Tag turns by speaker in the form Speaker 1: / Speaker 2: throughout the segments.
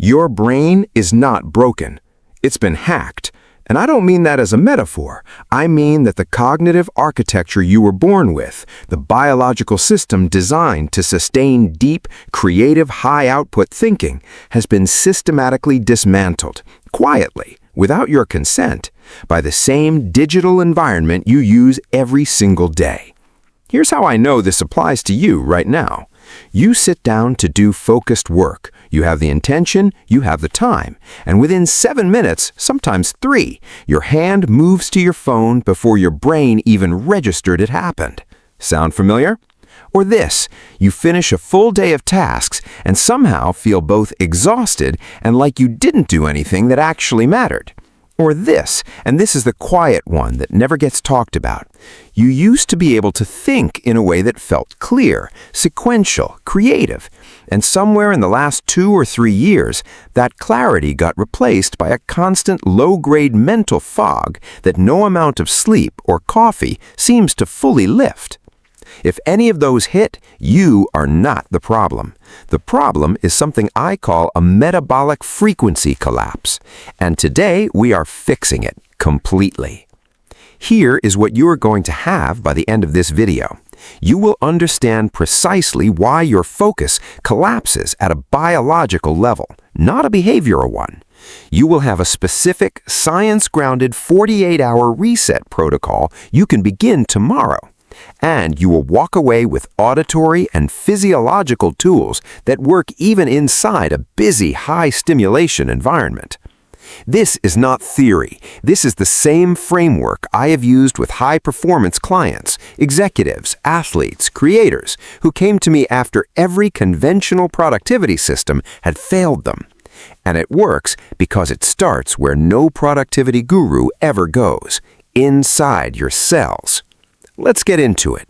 Speaker 1: Your brain is not broken. It's been hacked. And I don't mean that as a metaphor. I mean that the cognitive architecture you were born with, the biological system designed to sustain deep, creative, high-output thinking, has been systematically dismantled, quietly, without your consent, by the same digital environment you use every single day. Here's how I know this applies to you right now. You sit down to do focused work. You have the intention, you have the time, and within 7 minutes, sometimes 3, your hand moves to your phone before your brain even registered it happened. Sound familiar? Or this, you finish a full day of tasks and somehow feel both exhausted and like you didn't do anything that actually mattered. Or this, and this is the quiet one that never gets talked about. You used to be able to think in a way that felt clear, sequential, creative, and somewhere in the last 2 or 3 years, that clarity got replaced by a constant low-grade mental fog that no amount of sleep or coffee seems to fully lift. If any of those hit, you are not the problem. The problem is something I call a metabolic frequency collapse. And today we are fixing it completely. Here is what you are going to have by the end of this video. You will understand precisely why your focus collapses at a biological level, not a behavioral one. You will have a specific, science-grounded 48-hour reset protocol you can begin tomorrow. And you will walk away with auditory and physiological tools that work even inside a busy, high-stimulation environment. This is not theory. This is the same framework I have used with high-performance clients, executives, athletes, creators, who came to me after every conventional productivity system had failed them. And it works because it starts where no productivity guru ever goes, inside your cells. Let's get into it.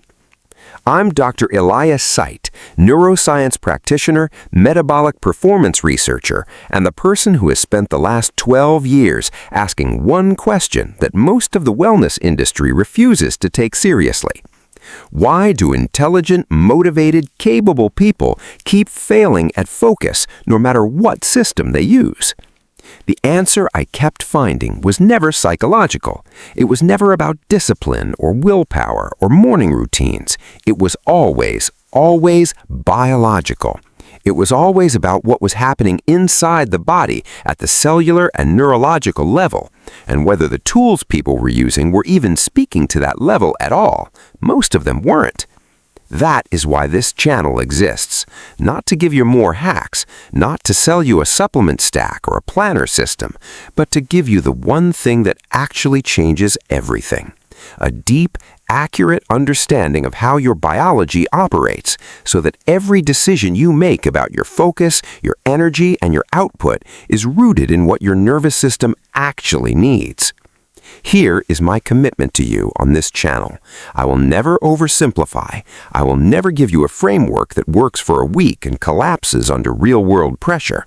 Speaker 1: I'm Dr. Elias Site, neuroscience practitioner, metabolic performance researcher, and the person who has spent the last 12 years asking one question that most of the wellness industry refuses to take seriously. Why do intelligent, motivated, capable people keep failing at focus no matter what system they use? The answer I kept finding was never psychological. It was never about discipline or willpower or morning routines. It was always biological. It was always about what was happening inside the body at the cellular and neurological level, and whether the tools people were using were even speaking to that level at all. Most of them weren't. That is why this channel exists. Not to give you more hacks, not to sell you a supplement stack or a planner system, but to give you the one thing that actually changes everything. A deep, accurate understanding of how your biology operates so that every decision you make about your focus, your energy, and your output is rooted in what your nervous system actually needs. Here is my commitment to you on this channel. I will never oversimplify. I will never give you a framework that works for a week and collapses under real-world pressure.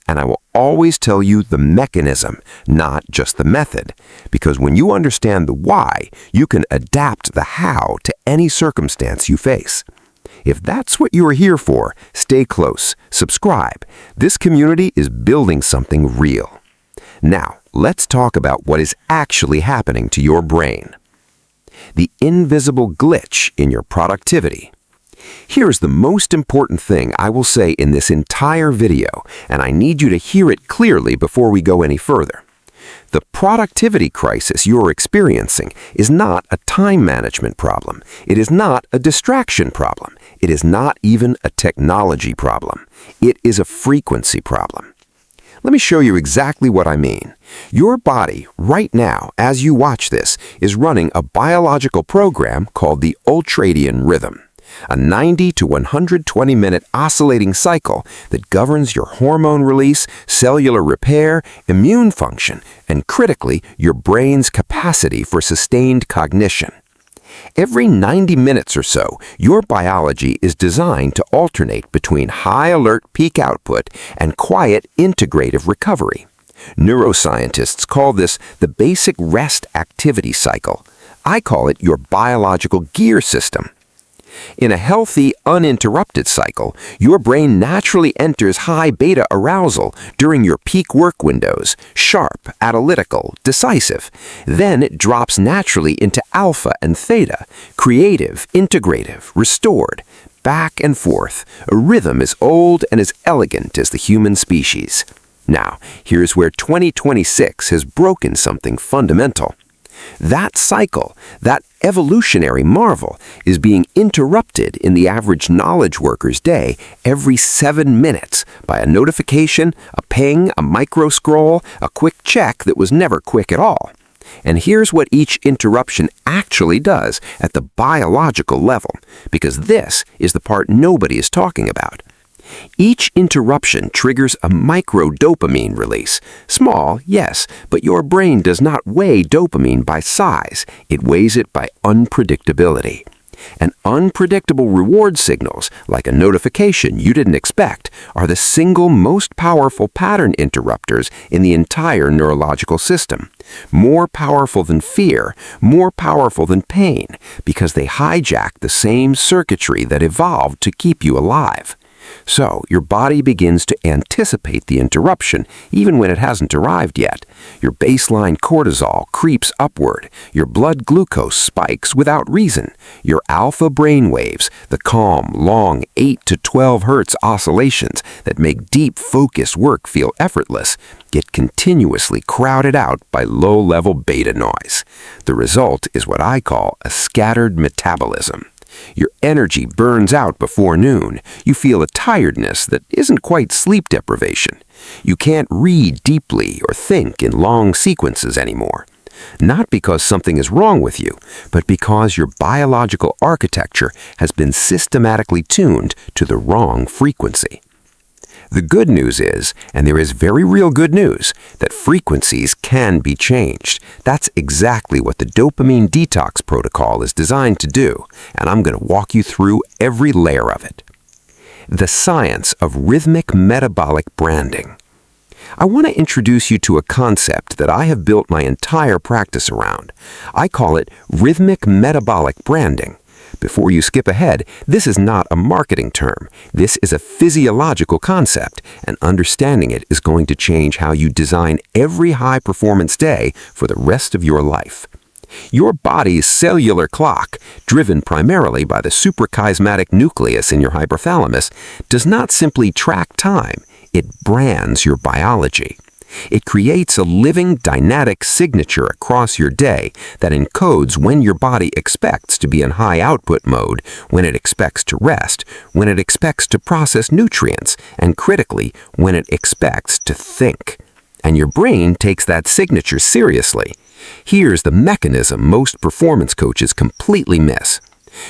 Speaker 1: And I will always tell you the mechanism, not just the method. Because when you understand the why, you can adapt the how to any circumstance you face. If that's what you are here for, stay close, subscribe. This community is building something real. Now, let's talk about what is actually happening to your brain. The invisible glitch in your productivity. Here's the most important thing I will say in this entire video, and I need you to hear it clearly before we go any further. The productivity crisis you're experiencing is not a time management problem. It is not a distraction problem. It is not even a technology problem. It is a frequency problem. Let me show you exactly what I mean. Your body, right now, as you watch this, is running a biological program called the ultradian rhythm, a 90 to 120-minute oscillating cycle that governs your hormone release, cellular repair, immune function, and critically, your brain's capacity for sustained cognition. Every 90 minutes or so, your biology is designed to alternate between high-alert peak output and quiet integrative recovery. Neuroscientists call this the basic rest activity cycle. I call it your biological gear system.
Speaker 2: In a healthy, uninterrupted cycle, your brain naturally enters high beta arousal during your peak work windows, sharp, analytical, decisive. Then it drops naturally into alpha and theta, creative, integrative, restored, back and forth, a rhythm as old and as elegant as the human species. Now, here's where 2026 has broken something fundamental. That cycle, that evolutionary marvel, is being interrupted in the average knowledge worker's day every 7 minutes by a notification, a ping, a micro scroll, a quick check that was never quick at all. And here's what each interruption actually does at the biological level, because this is the part nobody is talking about. Each interruption triggers a micro-dopamine release. Small, yes, but your brain does not weigh dopamine by size. It weighs it by unpredictability. And unpredictable reward signals, like a notification you didn't expect, are the single most powerful pattern interrupters in the entire neurological system. More powerful than fear, more powerful than pain, because they hijack the same circuitry that evolved to keep you alive. So, your body begins to anticipate the interruption, even when it hasn't arrived yet. Your baseline cortisol creeps upward. Your blood glucose spikes without reason. Your alpha brain waves, the calm, long 8 to 12 hertz oscillations that make deep focused work feel effortless, get continuously crowded out by low-level beta noise. The result is what I call a scattered metabolism. Your energy burns out before noon. You feel a tiredness that isn't quite sleep deprivation. You can't read deeply or think in long sequences anymore. Not because something is wrong with you, but because your biological architecture has been systematically tuned to the wrong frequency. The good news is, and there is very real good news, that frequencies can be changed. That's exactly what the dopamine detox protocol is designed to do, and I'm going to walk you through every layer of it. The science of rhythmic metabolic branding. I want to introduce you to a concept that I have built my entire practice around. I call it rhythmic metabolic branding. Before you skip ahead, this is not a marketing term. This is a physiological concept, and understanding it is going to change how you design every high-performance day for the rest of your life. Your body's cellular clock, driven primarily by the suprachiasmatic nucleus in your hypothalamus, does not simply track time, it brands your biology. It creates a living, dynamic signature across your day that encodes when your body expects to be in high output mode, when it expects to rest, when it expects to process nutrients, and critically, when it expects to think. And your brain takes that signature seriously. Here's the mechanism most performance coaches completely miss.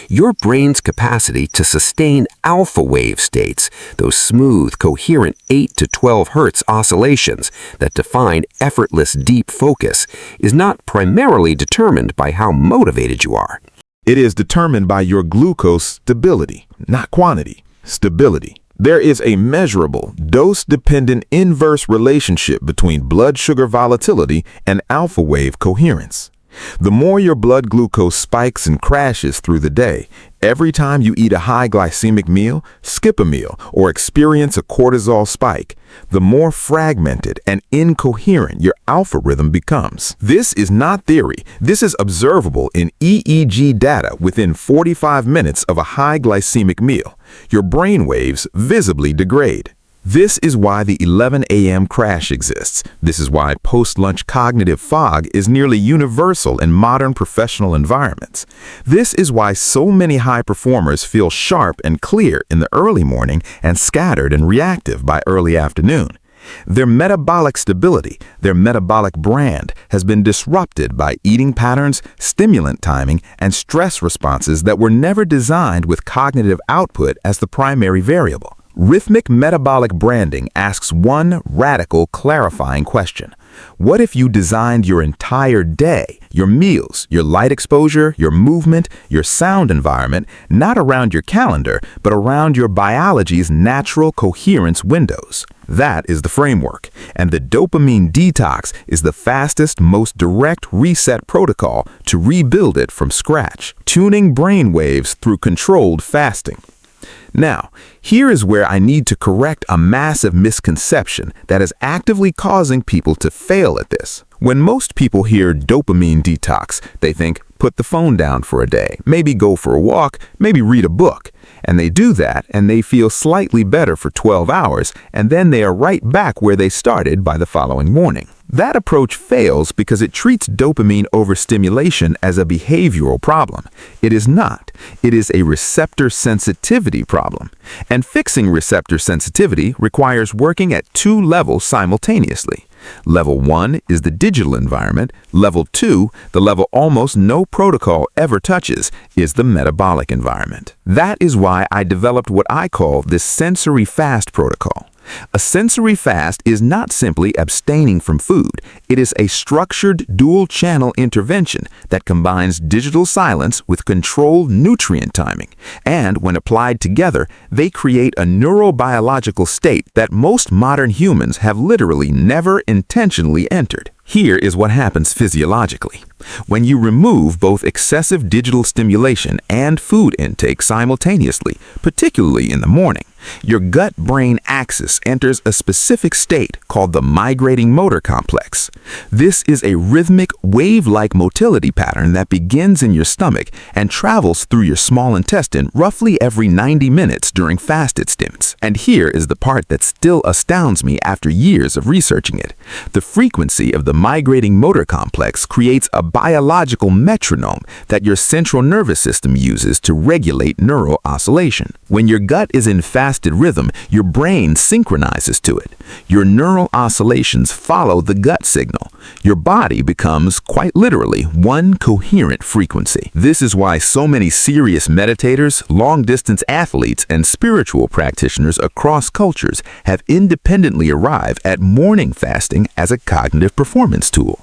Speaker 2: Your brain's capacity to sustain alpha wave states, those smooth, coherent 8 to 12 hertz oscillations that define effortless deep focus, is not primarily determined by how motivated you are.
Speaker 3: It is determined by your glucose stability, not quantity, stability. There is a measurable, dose-dependent inverse relationship between blood sugar volatility and alpha wave coherence. The more your blood glucose spikes and crashes through the day, every time you eat a high glycemic meal, skip a meal, or experience a cortisol spike, the more fragmented and incoherent your alpha rhythm becomes. This is not theory. This is observable in EEG data within 45 minutes of a high glycemic meal. Your brain waves visibly degrade. This is why the 11 a.m. crash exists. This is why post-lunch cognitive fog is nearly universal in modern professional environments. This is why so many high performers feel sharp and clear in the early morning and scattered and reactive by early afternoon. Their metabolic stability, their metabolic brand, has been disrupted by eating patterns, stimulant timing, and stress responses that were never designed with cognitive output as the primary variable. Rhythmic metabolic branding asks one radical, clarifying question. What if you designed your entire day, your meals, your light exposure, your movement, your sound environment, not around your calendar, but around your biology's natural coherence windows? That is the framework. And the dopamine detox is the fastest, most direct reset protocol to rebuild it from scratch, tuning brain waves through controlled fasting. Now, here is where I need to correct a massive misconception that is actively causing people to fail at this. When most people hear dopamine detox, they think, put the phone down for a day, maybe go for a walk, maybe read a book. And they do that, and they feel slightly better for 12 hours, and then they are right back where they started by the following morning. That approach fails because it treats dopamine overstimulation as a behavioral problem. It is not. It is a receptor sensitivity problem. And fixing receptor sensitivity requires working at 2 levels simultaneously. Level 1 is the digital environment. Level 2, the level almost no protocol ever touches, is the metabolic environment. That is why I developed what I call the sensory fast protocol. A sensory fast is not simply abstaining from food. It is a structured dual-channel intervention that combines digital silence with controlled nutrient timing. And when applied together, they create a neurobiological state that most modern humans have literally never intentionally entered. Here is what happens physiologically. When you remove both excessive digital stimulation and food intake simultaneously, particularly in the morning, your gut-brain axis enters a specific state called the migrating motor complex. This is a rhythmic, wave-like motility pattern that begins in your stomach and travels through your small intestine roughly every 90 minutes during fasted stints. And here is the part that still astounds me after years of researching it. The frequency of the migrating motor complex creates a biological metronome that your central nervous system uses to regulate neural oscillation. When your gut is in fasted rhythm, your brain synchronizes to it. Your neural oscillations follow the gut signal. Your body becomes, quite literally, one coherent frequency. This is why so many serious meditators, long-distance athletes, and spiritual practitioners across cultures have independently arrived at morning fasting as a cognitive performance tool.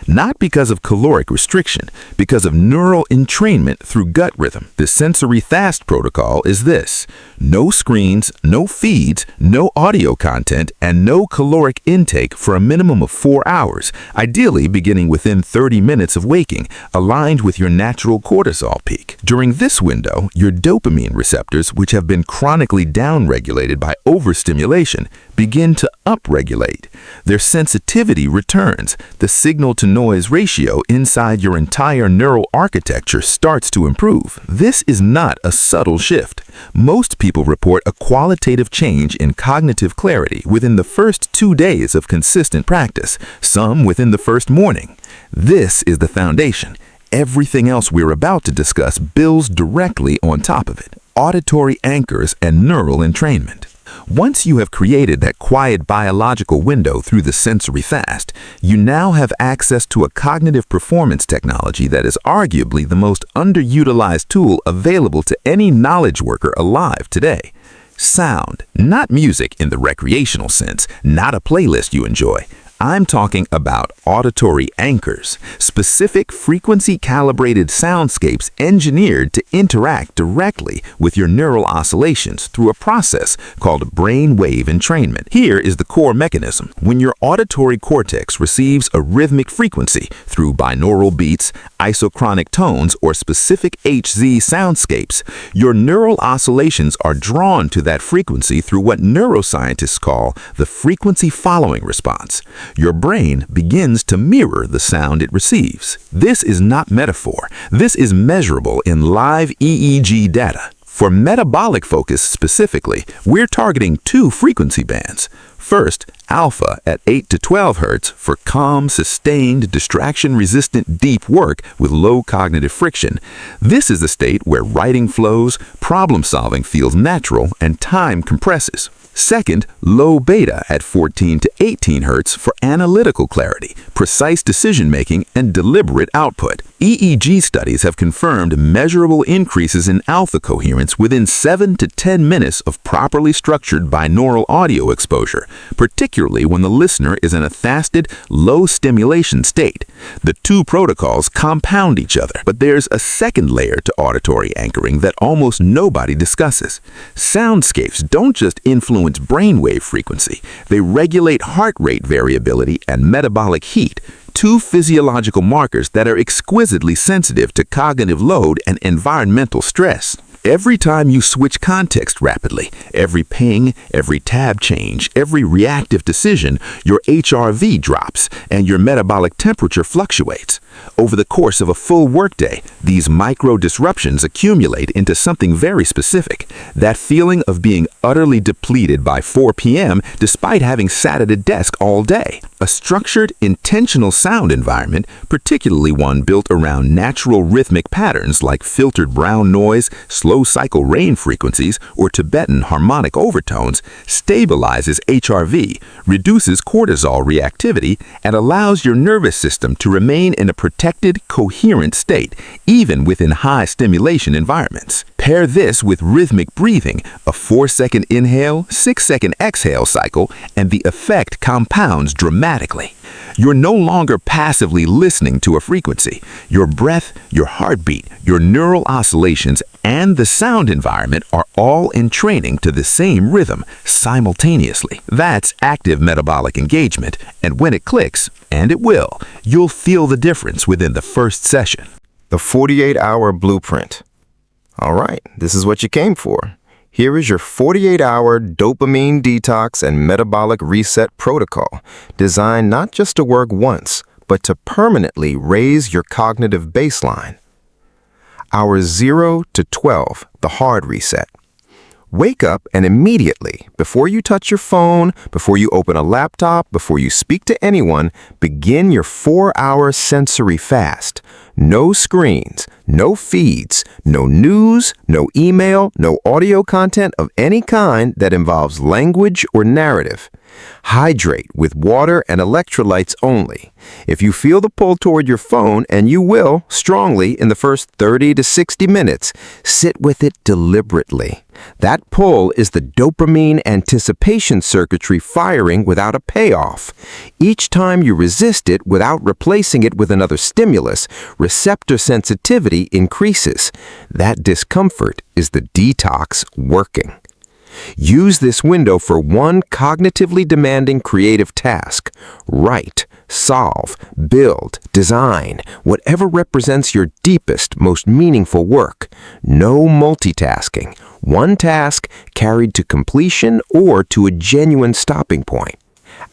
Speaker 3: Not because of caloric restriction, because of neural entrainment through gut rhythm. The sensory fast protocol is this: no screens, no feeds, no audio content, and no caloric intake for a minimum of 4 hours, ideally beginning within 30 minutes of waking, aligned with your natural cortisol peak. During this window, your dopamine receptors, which have been chronically downregulated by overstimulation, begin to upregulate. Their sensitivity returns. The signal-to-noise ratio inside your entire neural architecture starts to improve. This is not a subtle shift. Most people report a qualitative change in cognitive clarity within the first 2 days of consistent practice, some within the first morning. This is the foundation. Everything else we're about to discuss builds directly on top of it: auditory anchors and neural entrainment. Once you have created that quiet biological window through the sensory fast, you now have access to a cognitive performance technology that is arguably the most underutilized tool available to any knowledge worker alive today. Sound, not music in the recreational sense, not a playlist you enjoy. I'm talking about auditory anchors, specific frequency-calibrated soundscapes engineered to interact directly with your neural oscillations through a process called brain wave entrainment. Here is the core mechanism. When your auditory cortex receives a rhythmic frequency through binaural beats, isochronic tones, or specific HZ soundscapes, your neural oscillations are drawn to that frequency through what neuroscientists call the frequency following response. Your brain begins to mirror the sound it receives. This is not metaphor. This is measurable in live EEG data. For metabolic focus specifically, we're targeting 2 frequency bands. First, alpha at 8 to 12 Hz for calm, sustained, distraction-resistant deep work with low cognitive friction. This is the state where writing flows, problem-solving feels natural, and time compresses. Second, low beta at 14 to 18 Hz for analytical clarity, precise decision-making, and deliberate output. EEG studies have confirmed measurable increases in alpha coherence within 7 to 10 minutes of properly structured binaural audio exposure, particularly when the listener is in a fasted, low-stimulation state. The two protocols compound each other, but there's a second layer to auditory anchoring that almost nobody discusses. Soundscapes don't just influence brainwave frequency, they regulate heart rate variability and metabolic heat, two physiological markers that are exquisitely sensitive to cognitive load and environmental stress. Every time you switch context rapidly, every ping, every tab change, every reactive decision, your HRV drops and your metabolic temperature fluctuates. Over the course of a full workday, these micro disruptions accumulate into something very specific, that feeling of being utterly depleted by 4 p.m. despite having sat at a desk all day. A structured, intentional sound environment, particularly one built around natural rhythmic patterns like filtered brown noise, slow cycle rain frequencies, or Tibetan harmonic overtones, stabilizes HRV, reduces cortisol reactivity, and allows your nervous system to remain in a protected, coherent state, even within high-stimulation environments. Pair this with rhythmic breathing, a 4-second inhale, 6-second exhale cycle, and the effect compounds dramatically. You're no longer passively listening to a frequency. Your breath, your heartbeat, your neural oscillations, and the sound environment are all entraining to the same rhythm simultaneously. That's active metabolic engagement, and when it clicks, and it will, you'll feel the difference within the first session.
Speaker 1: The 48-hour blueprint. All right, this is what you came for. Here is your 48-hour dopamine detox and metabolic reset protocol, designed not just to work once, but to permanently raise your cognitive baseline. Hours 0 to 12, the hard reset. Wake up and immediately, before you touch your phone, before you open a laptop, before you speak to anyone, begin your 4-hour sensory fast. No screens, no feeds, no news, no email, no audio content of any kind that involves language or narrative. Hydrate with water and electrolytes only. If you feel the pull toward your phone, and you will, strongly, in the first 30 to 60 minutes, sit with it deliberately. That pull is the dopamine anticipation circuitry firing without a payoff. Each time you resist it without replacing it with another stimulus, receptor sensitivity increases. That discomfort is the detox working. Use this window for one cognitively demanding creative task. Write, solve, build, design, whatever represents your deepest, most meaningful work. No multitasking. One task carried to completion or to a genuine stopping point.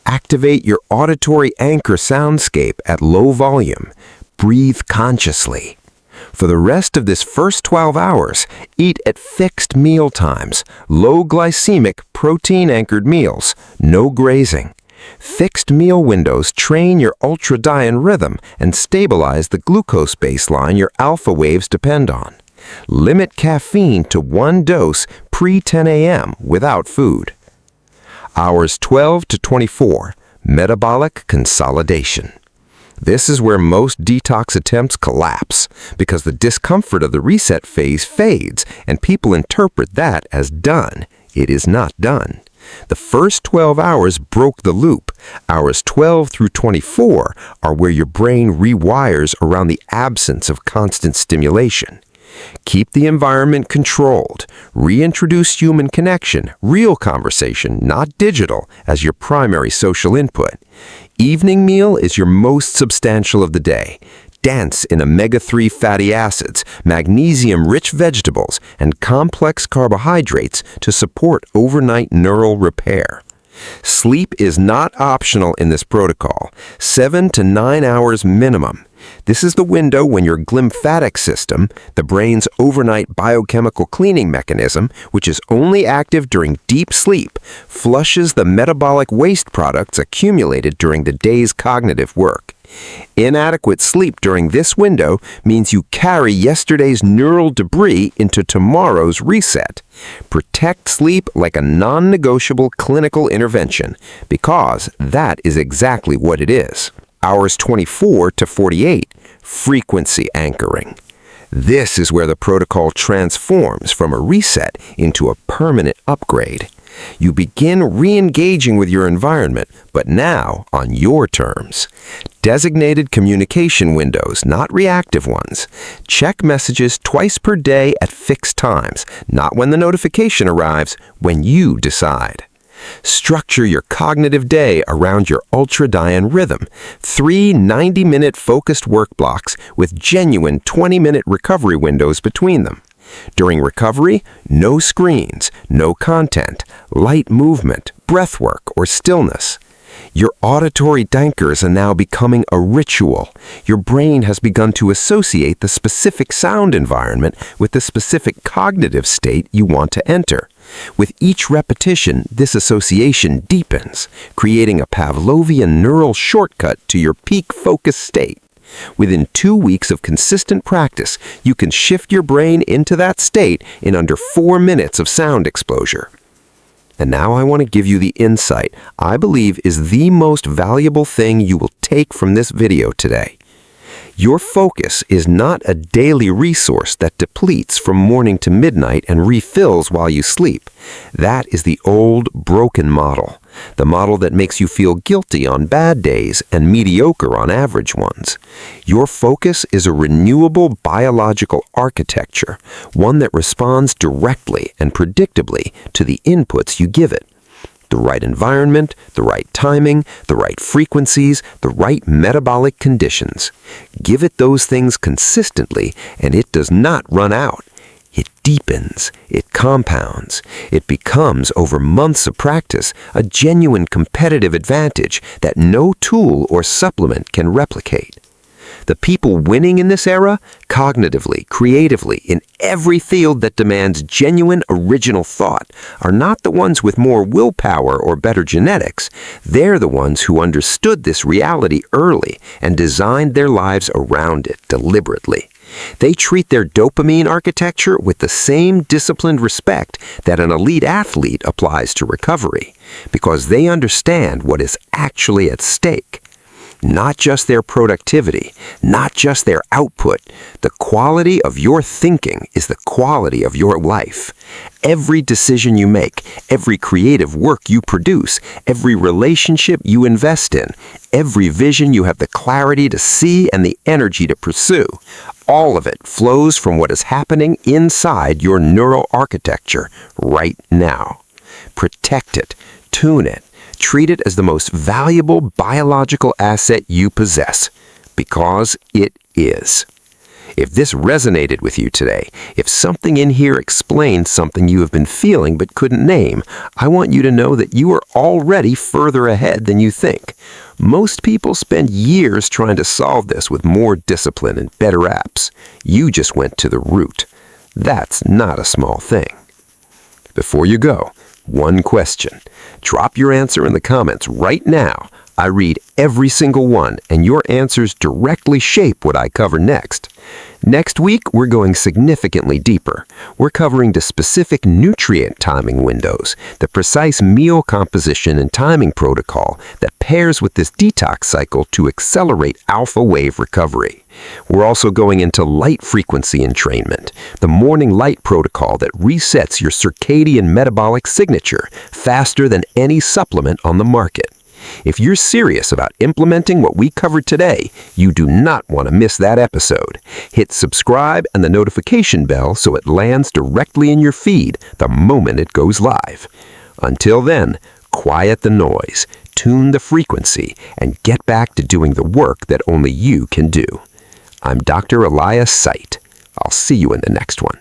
Speaker 1: Activate your auditory anchor soundscape at low volume. Breathe consciously. For the rest of this first 12 hours, eat at fixed meal times, low glycemic, protein-anchored meals, no grazing. Fixed meal windows train your ultradian rhythm and stabilize the glucose baseline your alpha waves depend on. Limit caffeine to 1 dose pre-10 a.m. without food. Hours 12 to 24, metabolic consolidation. This is where most detox attempts collapse, because the discomfort of the reset phase fades and people interpret that as done. It is not done. The first 12 hours broke the loop. Hours 12 through 24 are where your brain rewires around the absence of constant stimulation. Keep the environment controlled. Reintroduce human connection, real conversation, not digital, as your primary social input. Evening meal is your most substantial of the day. Dense in omega-3 fatty acids, magnesium-rich vegetables, and complex carbohydrates to support overnight neural repair. Sleep is not optional in this protocol. 7 to 9 hours minimum. This is the window when your glymphatic system, the brain's overnight biochemical cleaning mechanism, which is only active during deep sleep, flushes the metabolic waste products accumulated during the day's cognitive work. Inadequate sleep during this window means you carry yesterday's neural debris into tomorrow's reset. Protect sleep like a non-negotiable clinical intervention, because that is exactly what it is. Hours 24 to 48, frequency anchoring.
Speaker 2: This is where the protocol transforms from a reset into a permanent upgrade. You begin re-engaging with your environment, but now on your terms. Designated communication windows, not reactive ones. Check messages twice per day at fixed times, not when the notification arrives, when you decide. Structure your cognitive day around your ultradian rhythm. 3 90-minute focused work blocks with genuine 20-minute recovery windows between them. During recovery, no screens, no content, light movement, breath work, or stillness. Your auditory dankers are now becoming a ritual. Your brain has begun to associate the specific sound environment with the specific cognitive state you want to enter. With each repetition, this association deepens, creating a Pavlovian neural shortcut to your peak focus state. Within 2 weeks of consistent practice, you can shift your brain into that state in under 4 minutes of sound exposure. And now I want to give you the insight I believe is the most valuable thing you will take from this video today. Your focus is not a daily resource that depletes from morning to midnight and refills while you sleep. That is the old, broken model. The model that makes you feel guilty on bad days and mediocre on average ones. Your focus is a renewable biological architecture, one that responds directly and predictably to the inputs you give it. The right environment, the right timing, the right frequencies, the right metabolic conditions. Give it those things consistently, and it does not run out. It deepens, it compounds, it becomes, over months of practice, a genuine competitive advantage that no tool or supplement can replicate. The people winning in this era, cognitively, creatively, in every field that demands genuine original thought, are not the ones with more willpower or better genetics. They're the ones who understood this reality early and designed their lives around it deliberately. They treat their dopamine architecture with the same disciplined respect that an elite athlete applies to recovery, because they understand what is actually at stake. Not just their productivity, not just their output. The quality of your thinking is the quality of your life. Every decision you make, every creative work you produce, every relationship you invest in, every vision you have the clarity to see and the energy to pursue, all of it flows from what is happening inside your neural architecture right now. Protect it, tune it. Treat it as the most valuable biological asset you possess, because it is. If this resonated with you today, if something in here explains something you have been feeling but couldn't name, I want you to know that you are already further ahead than you think. Most people spend years trying to solve this with more discipline and better apps. You just went to the root. That's not a small thing. Before you go, one question. Drop your answer in the comments right now. I read every single one, and your answers directly shape what I cover next. Next week, we're going significantly deeper. We're covering the specific nutrient timing windows, the precise meal composition and timing protocol that pairs with this detox cycle to accelerate alpha wave recovery. We're also going into light frequency entrainment, the morning light protocol that resets your circadian metabolic signature faster than any supplement on the market. If you're serious about implementing what we covered today, you do not want to miss that episode. Hit subscribe and the notification bell so it lands directly in your feed the moment it goes live. Until then, quiet the noise, tune the frequency, and get back to doing the work that only you can do. I'm Dr. Elias Site. I'll see you in the next one.